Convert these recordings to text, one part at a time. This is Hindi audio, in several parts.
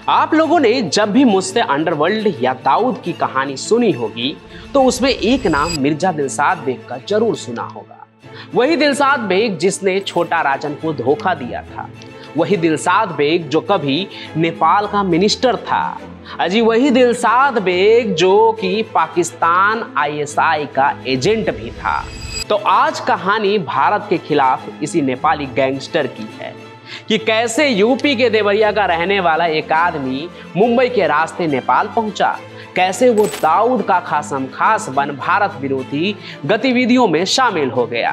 आप लोगों ने जब भी मुझसे अंडरवर्ल्ड या दाऊद की कहानी सुनी होगी तो उसमें एक नाम मिर्जा दिलशाद बेग का जरूर सुना होगा। वही दिलशाद बेग जिसने छोटा राजन को धोखा दिया था, वही दिलशाद बेग जो कभी नेपाल का मिनिस्टर था, अजी वही दिलशाद बेग जो कि पाकिस्तान आईएसआई का एजेंट भी था। तो आज कहानी भारत के खिलाफ इसी नेपाली गैंगस्टर की है कि कैसे यूपी के देवरिया का रहने वाला एक आदमी मुंबई के रास्ते नेपाल पहुंचा, कैसे वो दाऊद का खासम खास बन भारत विरोधी गतिविधियों में शामिल हो गया।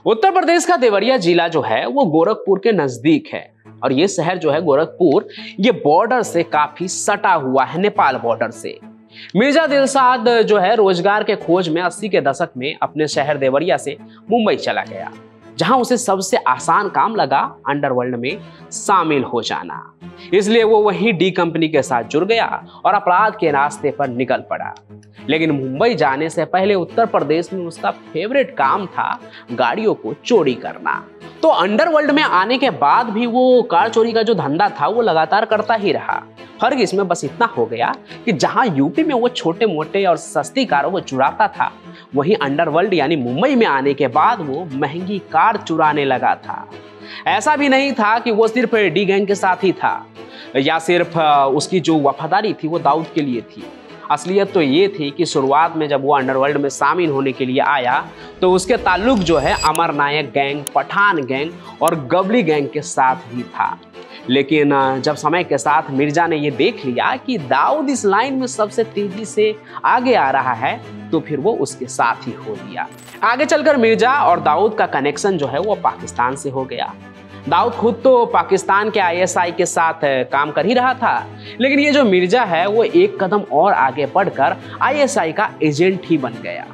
उत्तर प्रदेश का देवरिया जिला जो है वो गोरखपुर के नजदीक है और ये शहर जो है गोरखपुर ये बॉर्डर से काफी सटा हुआ है, नेपाल बॉर्डर से। मिर्जा दिलशाद जो है रोजगार के खोज में 80 के दशक में अपने शहर देवरिया से मुंबई चला गया, जहां उसे सबसे आसान काम लगा अंडरवर्ल्ड में शामिल हो जाना। इसलिए वो वहीं डी कंपनी के साथ जुड़ गया और अपराध के रास्ते पर निकल पड़ा। लेकिन मुंबई जाने से पहले उत्तर प्रदेश में उसका फेवरेट काम था गाड़ियों को चोरी करना। तो अंडरवर्ल्ड में आने के बाद भी वो कार चोरी का जो धंधा था वो लगातार करता ही रहा। फर्क इसमें बस इतना हो गया कि जहां यूपी में वो छोटे मोटे और सस्ती कारों को चुराता था, वहीं अंडरवर्ल्ड यानी मुंबई में आने के बाद वो महंगी कार चुराने लगा था। ऐसा भी नहीं था कि वो सिर्फ डी गैंग के साथ ही था या सिर्फ उसकी जो वफादारी थी वो दाऊद के लिए थी। असलियत तो ये थी कि शुरुआत में जब वो अंडरवर्ल्ड में शामिल होने के लिए आया तो उसके ताल्लुक जो है अमर नायक गैंग, पठान गैंग और गबली गैंग के साथ ही था। लेकिन जब समय के साथ मिर्जा ने ये देख लिया कि दाऊद इस लाइन में सबसे तेजी से आगे आ रहा है तो फिर वो उसके साथ ही हो लिया। आगे चलकर मिर्जा और दाऊद का कनेक्शन जो है वो पाकिस्तान से हो गया। दाऊद खुद तो पाकिस्तान के आईएसआई के साथ काम कर ही रहा था, लेकिन ये जो मिर्जा है वो एक कदम और आगे बढ़कर आईएसआई का एजेंट ही बन गया।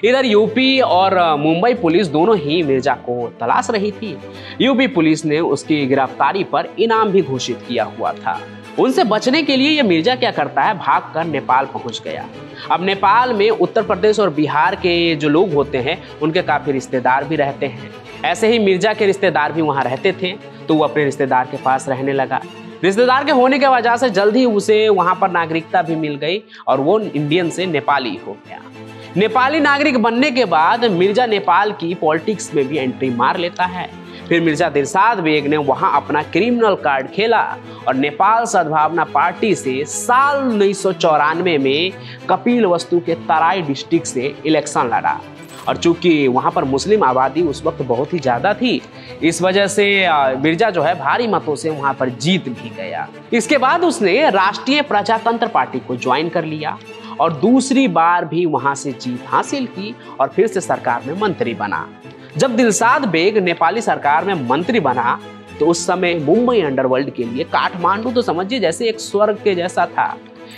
इधर यूपी और मुंबई पुलिस दोनों ही मिर्जा को तलाश रही थी। यूपी पुलिस ने उसकी गिरफ्तारी पर इनाम भी घोषित किया हुआ था। उनसे बचने के लिए ये मिर्जा क्या करता है, भागकर नेपाल पहुंच गया। अब नेपाल में उत्तर प्रदेश और बिहार के जो लोग होते हैं उनके काफी रिश्तेदार भी रहते हैं। ऐसे ही मिर्जा के रिश्तेदार भी वहां रहते थे तो वो अपने रिश्तेदार के पास रहने लगा। रिश्तेदार के होने के वजह से जल्द ही उसे वहां पर नागरिकता भी मिल गई और वो इंडियन से नेपाली हो गया। नेपाली नागरिक बनने के बाद मिर्जा नेपाल की पॉलिटिक्स में भी एंट्री मार लेता है। फिर मिर्जा दिलशाद बेग ने वहां अपना क्रिमिनल कार्ड खेला और नेपाल सद्भावना पार्टी से साल 1994 में कपिलवस्तु के तराई डिस्ट्रिक्ट से इलेक्शन लड़ा और चूंकि वहां पर मुस्लिम आबादी उस वक्त बहुत ही ज्यादा थी, इस वजह से मिर्जा जो है भारी मतों से वहां पर जीत भी गया। इसके बाद उसने राष्ट्रीय प्रजातंत्र पार्टी को ज्वाइन कर लिया और दूसरी बार भी वहां से जीत हासिल की और फिर से सरकार में मंत्री बना। जब दिलशाद बेग नेपाली सरकार में मंत्री बना तो उस समय मुंबई अंडरवर्ल्ड के लिए काठमांडू तो समझिए जैसे एक स्वर्ग के जैसा था।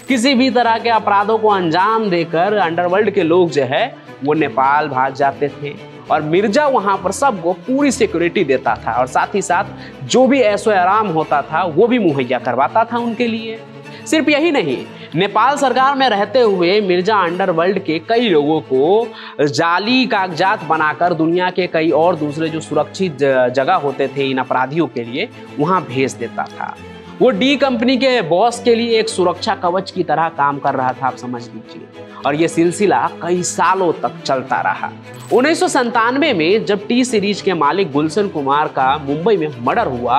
किसी भी तरह के अपराधों को अंजाम देकर अंडरवर्ल्ड के लोग जो है वो नेपाल भाग जाते थे और मिर्जा वहां पर सबको पूरी सिक्योरिटी देता था और साथ ही साथ जो भी ऐशो आराम होता था वो भी मुहैया करवाता था उनके लिए। सिर्फ यही नहीं, नेपाल सरकार में रहते हुए मिर्जा अंडरवर्ल्ड के कई लोगों को जाली कागजात बनाकर दुनिया के कई और दूसरे जो सुरक्षित जगह होते थे इन अपराधियों के लिए वहां भेज देता था। वो डी कंपनी के बॉस के लिए एक सुरक्षा कवच की तरह काम कर रहा था, आप समझ लीजिए। और ये सिलसिला कई सालों तक चलता रहा। 1997 में जब टी सीरीज के मालिक गुलशन कुमार का मुंबई में मर्डर हुआ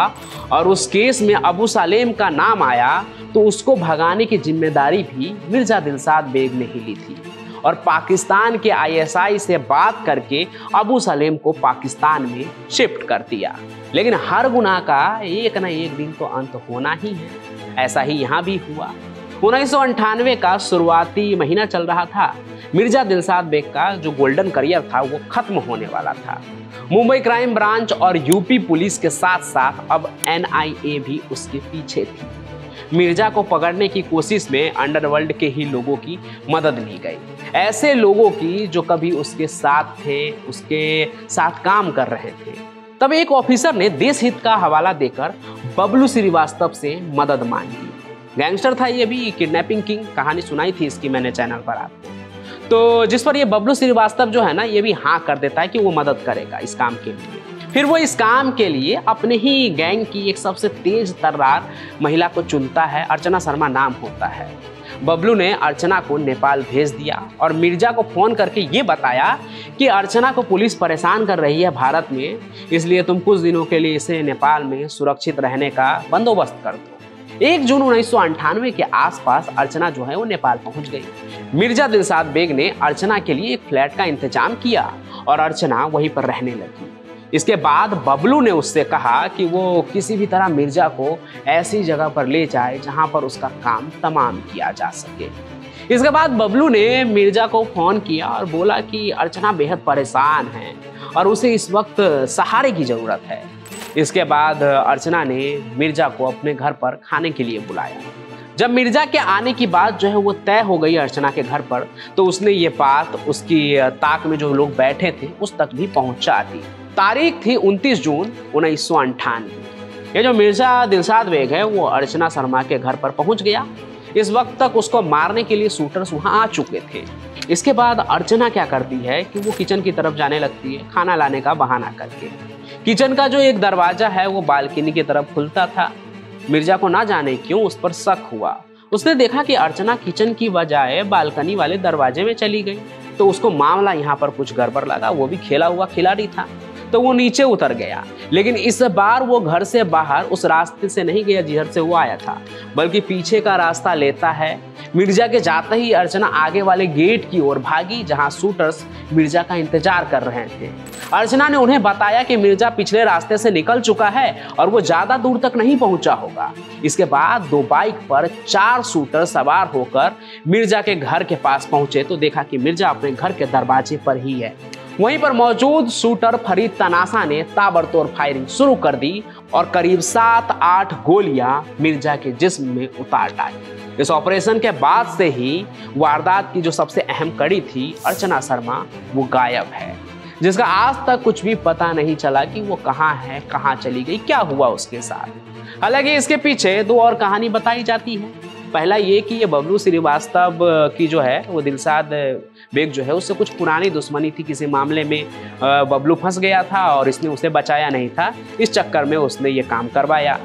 और उस केस में अबू सालेम का नाम आया तो उसको भगाने की जिम्मेदारी भी मिर्जा दिलशाद बेग ने ही ली थी और पाकिस्तान के आईएसआई से बात करके अबू सलेम को पाकिस्तान में शिफ्ट कर दिया। लेकिन हर गुनाह का एक न एक दिन तो अंत होना ही है। ऐसा ही यहाँ भी हुआ। 1998 का शुरुआती महीना चल रहा था। मिर्जा दिलशाद बेग का जो गोल्डन करियर था वो खत्म होने वाला था। मुंबई क्राइम ब्रांच और यूपी पुलिस के साथ साथ अब एनआईए भी उसके पीछे थी। मिर्जा को पकड़ने की कोशिश में अंडरवर्ल्ड के ही लोगों की मदद ली गई, ऐसे लोगों की जो कभी उसके साथ थे, उसके साथ काम कर रहे थे। तब एक ऑफिसर ने देश हित का हवाला देकर बबलू श्रीवास्तव से मदद मांगी। गैंगस्टर था ये भी, किडनैपिंग किंग, कहानी सुनाई थी इसकी मैंने चैनल पर आपको। तो जिस पर ये बबलू श्रीवास्तव जो है ना, ये भी हाँ कर देता है कि वो मदद करेगा इस काम के लिए। फिर वो इस काम के लिए अपने ही गैंग की एक सबसे तेज तर्रार महिला को चुनता है। अर्चना शर्मा नाम होता है। बबलू ने अर्चना को नेपाल भेज दिया और मिर्जा को फोन करके ये बताया कि अर्चना को पुलिस परेशान कर रही है भारत में, इसलिए तुम कुछ दिनों के लिए इसे नेपाल में सुरक्षित रहने का बंदोबस्त कर दो। 1 जून 1998 के आसपास अर्चना जो है वो नेपाल पहुंच गई। मिर्जा दिलशाद बेग ने अर्चना के लिए एक फ्लैट का इंतजाम किया और अर्चना वहीं पर रहने लगी। इसके बाद बबलू ने उससे कहा कि वो किसी भी तरह मिर्जा को ऐसी जगह पर ले जाए जहां पर उसका काम तमाम किया जा सके। इसके बाद बबलू ने मिर्जा को फोन किया और बोला कि अर्चना बेहद परेशान है और उसे इस वक्त सहारे की जरूरत है। इसके बाद अर्चना ने मिर्जा को अपने घर पर खाने के लिए बुलाया। जब मिर्जा के आने की बात जो है वो तय हो गई अर्चना के घर पर, तो उसने ये बात उसकी ताक में जो लोग बैठे थे उस तक भी पहुंचा दी। तारीख थी 29 जून 1998। ये जो मिर्जा दिलशाद बेग है वो अर्चना शर्मा के घर पर पहुंच गया। इस वक्त तक उसको मारने के लिए शूटर्स वहां आ चुके थे। इसके बाद अर्चना क्या करती है कि वो किचन की तरफ जाने लगती है खाना लाने का बहाना करके। किचन का जो एक दरवाजा है वो बालकनी की तरफ खुलता था। मिर्जा को ना जाने क्यों उस पर शक हुआ। उसने देखा कि अर्चना किचन की बजाय बालकनी वाले दरवाजे में चली गई, तो उसको मामला यहाँ पर कुछ गड़बड़ लगा। वो भी खेला हुआ खिलाड़ी था, तो वो नीचे उतर गया। लेकिन इस बार वो घर से बाहर उस रास्ते से नहीं गया जिधर से वो आया था, बल्कि पीछे का रास्ता लेता है। मिर्जा के जाते ही अर्चना आगे वाले गेट की ओर भागी जहां शूटर्स मिर्जा का इंतजार कर रहे थे। अर्चना ने उन्हें बताया कि मिर्जा पिछले रास्ते से निकल चुका है और वो ज्यादा दूर तक नहीं पहुंचा होगा। इसके बाद 2 बाइक पर 4 शूटर सवार होकर मिर्जा के घर के पास पहुंचे तो देखा कि मिर्जा अपने घर के दरवाजे पर ही है। वहीं पर मौजूद शूटर फरीद तनासा ने ताबड़तोड़ फायरिंग शुरू कर दी और करीब 7-8 गोलियां मिर्जा के जिस्म में उतार डाली। इस ऑपरेशन के बाद से ही वारदात की जो सबसे अहम कड़ी थी अर्चना शर्मा, वो गायब है, जिसका आज तक कुछ भी पता नहीं चला कि वो कहाँ है, कहाँ चली गई, क्या हुआ उसके साथ। हालांकि इसके पीछे 2 और कहानी बताई जाती है। पहला ये कि ये बबलू श्रीवास्तव की जो है वो दिलशाद बेग जो है उससे कुछ पुरानी दुश्मनी थी। किसी मामले में बबलू फंस गया था और इसने उसे बचाया नहीं था, इस चक्कर में उसने ये काम करवाया।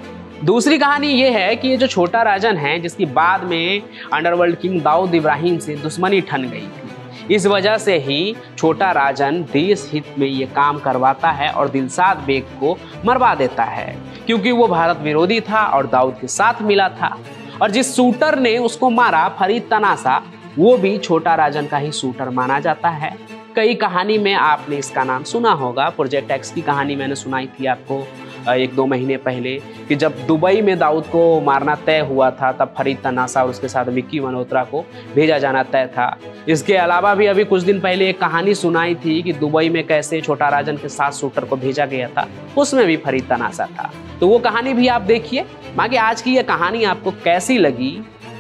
दूसरी कहानी ये है कि ये जो छोटा राजन है, जिसकी बाद में अंडरवर्ल्ड किंग दाऊद इब्राहिम से दुश्मनी ठन गई थी, इस वजह से ही छोटा राजन देश हित में ये काम करवाता है और दिलशाद बेग को मरवा देता है, क्योंकि वो भारत विरोधी था और दाऊद के साथ मिला था। और जिस शूटर ने उसको मारा फरीद तनासा, वो भी छोटा राजन का ही शूटर माना जाता है। कई कहानी में आपने इसका नाम सुना होगा। प्रोजेक्ट एक्स की कहानी मैंने सुनाई थी आपको 1-2 महीने पहले कि जब दुबई में दाऊद को मारना तय हुआ था, तब फरीद तनासा और उसके साथ विक्की मल्होत्रा को भेजा जाना तय था। इसके अलावा भी अभी कुछ दिन पहले एक कहानी सुनाई थी कि दुबई में कैसे छोटा राजन के साथ शूटर को भेजा गया था, उसमें भी फरीद तनासा था। तो वो कहानी भी आप देखिए। बाकी आज की ये कहानी आपको कैसी लगी?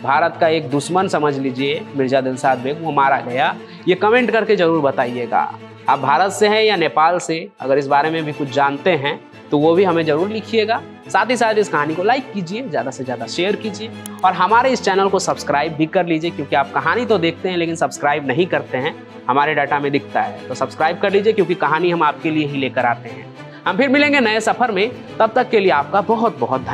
भारत का एक दुश्मन समझ लीजिए मिर्जा दिलशाद बेग, वो मारा गया, ये कमेंट करके जरूर बताइएगा। आप भारत से हैं या नेपाल से, अगर इस बारे में भी कुछ जानते हैं तो वो भी हमें जरूर लिखिएगा। साथ ही साथ इस कहानी को लाइक कीजिए, ज़्यादा से ज़्यादा शेयर कीजिए और हमारे इस चैनल को सब्सक्राइब भी कर लीजिए, क्योंकि आप कहानी तो देखते हैं लेकिन सब्सक्राइब नहीं करते हैं, हमारे डाटा में दिखता है। तो सब्सक्राइब कर लीजिए, क्योंकि कहानी हम आपके लिए ही लेकर आते हैं। हम फिर मिलेंगे नए सफर में, तब तक के लिए आपका बहुत बहुत धन्यवाद।